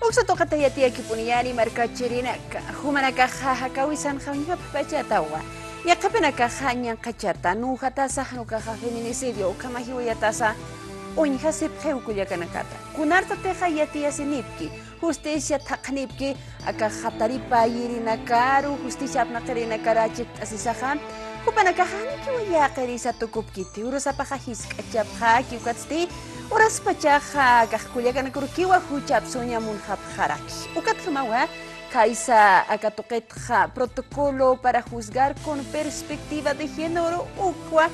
Uksa toka tayatia kipuniani marka chirinaka. Humana kaha kawisan khawnya pachatawa. Ya kapena kahanya kachata nuha tasa hanuka feminicidio kama hiwa tasa uñha sipkheu kuyakanakata. Kunarta teja yatia sinipki. Justicia taknipki aka khataripa yirinakaru justicia apnaqirina karachit asisahan. Kupana kahani kiwa qerisa tukupkiti urusa pahis kachapha kiwatsti uras pachaja kahkuliakan kurkiwa huchap sunya munhap haraki. Ukat kamawa kaisa akatoqetja protocolo para juzgar con perspectiva de género ukwa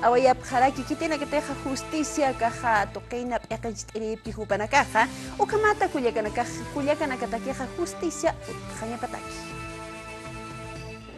awayap haraki kitina que teja justicia kaja toqeina eqinchtiripki hupana kaja ukamata kuliakan akatakeja justicia utjanya pataki.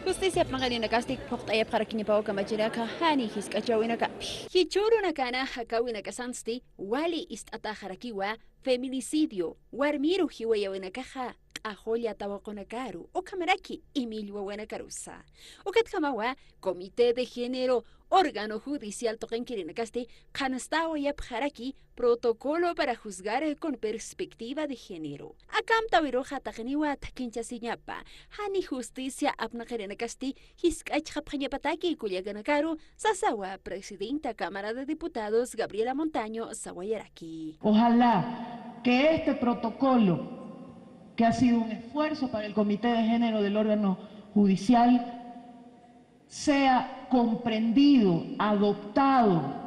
Justicia pangani nakastik poktaya para kinyapaw kamachiraka hani hiskachawina ka. Hichuru nakana hakawina kasansti wali istata harakiwa feminicidio warmiru hiwayawina kaha aholia tawakonakaru o kamaraki Emilio Buenakarusa. O katkamawa Comité de Género órgano judicial toqenkirinakasti kanastawa yapharaki protocolo para juzgar con perspectiva de género. Akam tawiroja takeniwa takincha siñapa hani justicia apnakirinakasti hiskachhapanyapataki kuyaganakaru sasawa presidenta Cámara de Diputados Gabriela Montaño Sawayaraki. Ojalá que este protocolo, que ha sido un esfuerzo para el Comité de Género del órgano judicial, sea comprendido, adoptado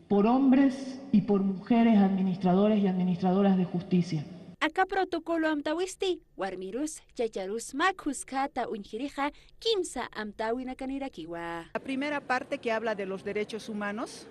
por hombres y por mujeres administradores y administradoras de justicia. Acá protocolo amtawisti, warmirus, chacharus makuskata unjirija, kimsa amtawina kanirakiwa. La primera parte que habla de los derechos humanos,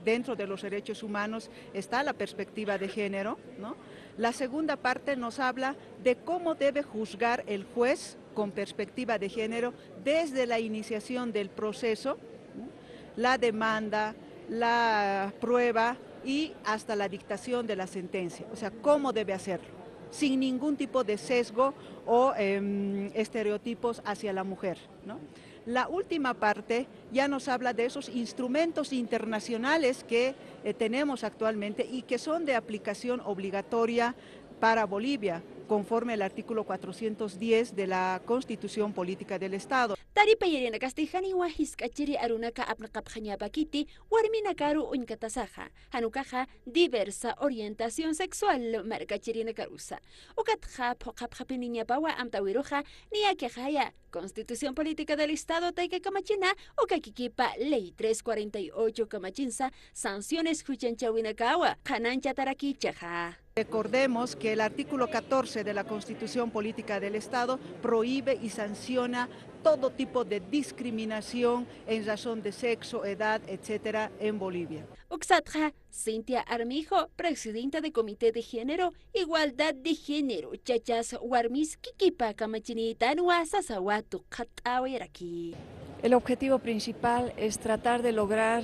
dentro de los derechos humanos está la perspectiva de género, ¿no? La segunda parte nos habla de cómo debe juzgar el juez con perspectiva de género desde la iniciación del proceso, ¿no? La demanda, la prueba y hasta la dictación de la sentencia, o sea, cómo debe hacerlo, sin ningún tipo de sesgo o estereotipos hacia la mujer, ¿no? La última parte ya nos habla de esos instrumentos internacionales que tenemos actualmente y que son de aplicación obligatoria para Bolivia, conforme al artículo 410 de la Constitución Política del Estado. Taripa yerina kastihani wahis kachiri arunaka apnakapkhanya bakiti warminakaru unkatasaja hanukaja diversa orientación sexual markachirina karusa ukatja pokapkhapininya bawa amtawiruja niakejaya Constitución Política del Estado taike kamachina ukakikipa Ley 348 kamachinsa sanciones huchanchawinakawa kanancha tarakichaja. Recordemos que el artículo 14 de la Constitución Política del Estado prohíbe y sanciona todo tipo de discriminación en razón de sexo, edad, etcétera, en Bolivia. Uxatja, Cintia Armijo, presidenta de Comité de Género, Igualdad de Género, Chachas Warmis Kikipa Kamachinitan Wasasawatu Katawiraki. El objetivo principal es tratar de lograr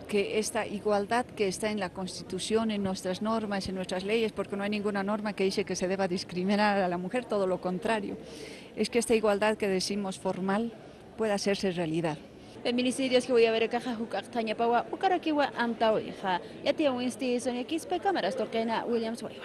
que esta igualdad que está en la Constitución, en nuestras normas, en nuestras leyes, porque no hay ninguna norma que dice que se deba discriminar a la mujer, todo lo contrario, es que esta igualdad que decimos formal pueda hacerse realidad. Feminicidios que voy a ver caja hukaktaña pawa ukarakiwa amtao hija. Ya te Sonia Quispe, cámaras toquena Williams Waiwa.